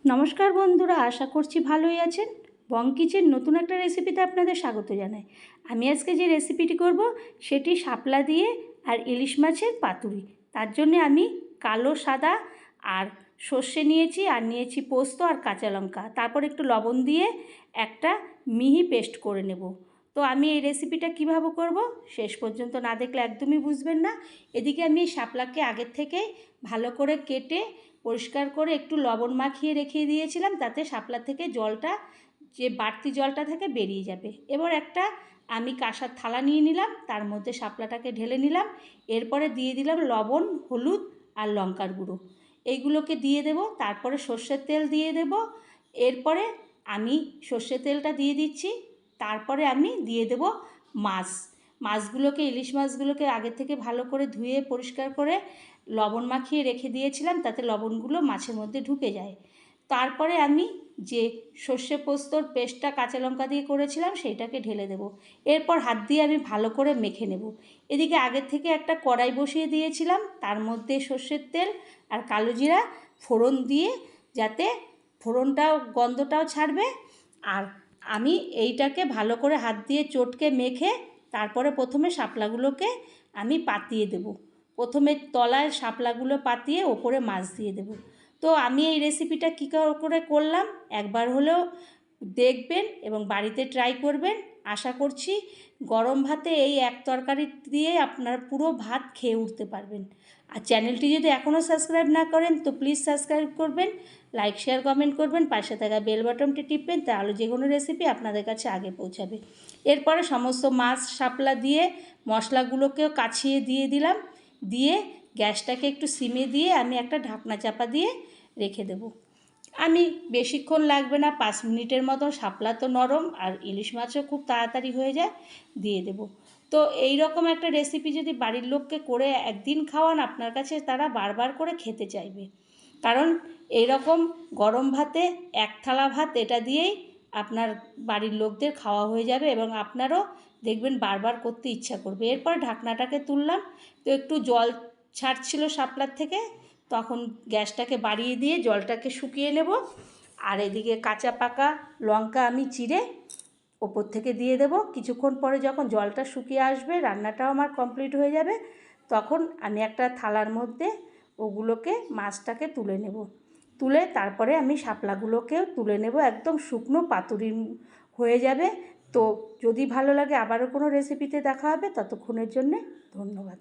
নমস্কার বন্ধুরা, আশা করছি ভালোই আছেন। বং কিচেন নতুন একটা রেসিপিতে আপনাদের স্বাগত জানাই। আমি আজকে যে রেসিপিটি করব সেটি শাপলা দিয়ে আর ইলিশ মাছের পাতুরি। তার জন্য আমি কালো, সাদা আর সর্ষে নিয়েছি, আর নিয়েছি পোস্ত আর কাঁচা লঙ্কা। তারপর একটু লবণ দিয়ে একটা মিহি পেস্ট করে নেব। তো আমি এই রেসিপিটা কীভাবে করব শেষ পর্যন্ত না দেখলে একদমই বুঝবেন না। এদিকে আমি এই শাপলাকে আগের থেকে ভালো করে কেটে পরিষ্কার করে একটু লবণ মাখিয়ে রেখে দিয়েছিলাম, তাতে শাপলা থেকে জলটা, যে বাড়তি জলটা থেকে বেরিয়ে যাবে। এবার একটা আমি কাঁসার থালা নিয়ে নিলাম, তার মধ্যে শাপলাটাকে ঢেলে নিলাম। এরপরে দিয়ে দিলাম লবণ, হলুদ আর লঙ্কার গুঁড়ো, এইগুলোকে দিয়ে দেব। তারপরে সর্ষের তেল দিয়ে দেব। এরপরে আমি সর্ষের তেলটা দিয়ে দিচ্ছি। তারপরে আমি দিয়ে দেব মাছগুলোকে, ইলিশ মাছগুলোকে আগে থেকে ভালো করে ধুয়ে পরিষ্কার করে লবণ মাখিয়ে রেখে দিয়েছিলাম, তাতে লবণগুলো মাছের মধ্যে ঢুকে যায়। তারপরে আমি যে সর্ষে পোস্তর পেস্টটা কাঁচা লঙ্কা দিয়ে করেছিলাম সেইটাকে ঢেলে দেব। এরপর হাত দিয়ে আমি ভালো করে মেখে নেব। এদিকে আগের থেকে একটা কড়াই বসিয়ে দিয়েছিলাম, তার মধ্যে সর্ষের তেল আর কালো জিরা ফোড়ন দিয়ে, যাতে ফোড়নটাও গন্ধটাও ছাড়বে। আর আমি এইটাকে ভালো করে হাত দিয়ে চটকে মেখে তারপরে প্রথমে শাপলাগুলোকে আমি পাতিয়ে দেব। প্রথমে তলায় শাপলাগুলো পাতিয়ে ওপরে মাছ দিয়ে দেব। তো আমি এই রেসিপিটা কী করে করলাম একবার হলেও দেখবেন এবং বাড়িতে ট্রাই করবেন। আশা করছি গরম ভাতে এই এক তরকারি দিয়ে আপনারা পুরো ভাত খেয়ে উঠতে পারবেন। আর চ্যানেলটি যদি এখনও সাবস্ক্রাইব না করেন তো প্লিজ সাবস্ক্রাইব করবেন, লাইক, শেয়ার, কমেন্ট করবেন, পাশে থাকা বেল বাটনটি টিপবেন, তাহলে যে কোনো রেসিপি আপনাদের কাছে আগে পৌঁছাবে। এরপরে সমস্ত মাছ শাপলা দিয়ে মশলাগুলোকেও কাছিয়ে দিয়ে দিলাম। দিয়ে গ্যাসটাকে একটু সিমে দিয়ে আমি একটা ঢাকনা চাপা দিয়ে রেখে দেব। আমি বেশিক্ষণ লাগবে না, 5 মিনিটের মতো। শাপলা তো নরম আর ইলিশ মাছও খুব তাড়াতাড়ি হয়ে যায়। দিয়ে দেব। তো এই রকম একটা রেসিপি যদি বাড়ির লোককে করে একদিন খাওয়ান, আপনার কাছে তারা বারবার করে খেতে চাইবে। কারণ এই রকম গরম ভাতে এক থালা ভাত এটা দিয়েই আপনার বাড়ির লোকদের খাওয়া হয়ে যাবে এবং আপনারও দেখবেন বারবার করতে ইচ্ছা করবে। এরপর ঢাকনাটাকে তুললাম, তো একটু জল ছাড়ছিল শাপলার থেকে, তখন গ্যাসটাকে বাড়িয়ে দিয়ে জলটাকে শুকিয়ে নেব। আর এদিকে কাঁচা পাকা লঙ্কা আমি চিড়ে ওপর থেকে দিয়ে দেব। কিছুক্ষণ পরে যখন জলটা শুকিয়ে আসবে, রান্নাটাও আমার কমপ্লিট হয়ে যাবে, তখন আমি একটা থালার মধ্যে ওগুলোকে, মাছটাকে তুলে নেব। তুলে তারপরে আমি শাপলাগুলোকেও তুলে নেব, একদম শুকনো পাতুরি হয়ে যাবে। তো যদি ভালো লাগে আবারও কোনো রেসিপিতে দেখা হবে। ততক্ষণের জন্যে ধন্যবাদ।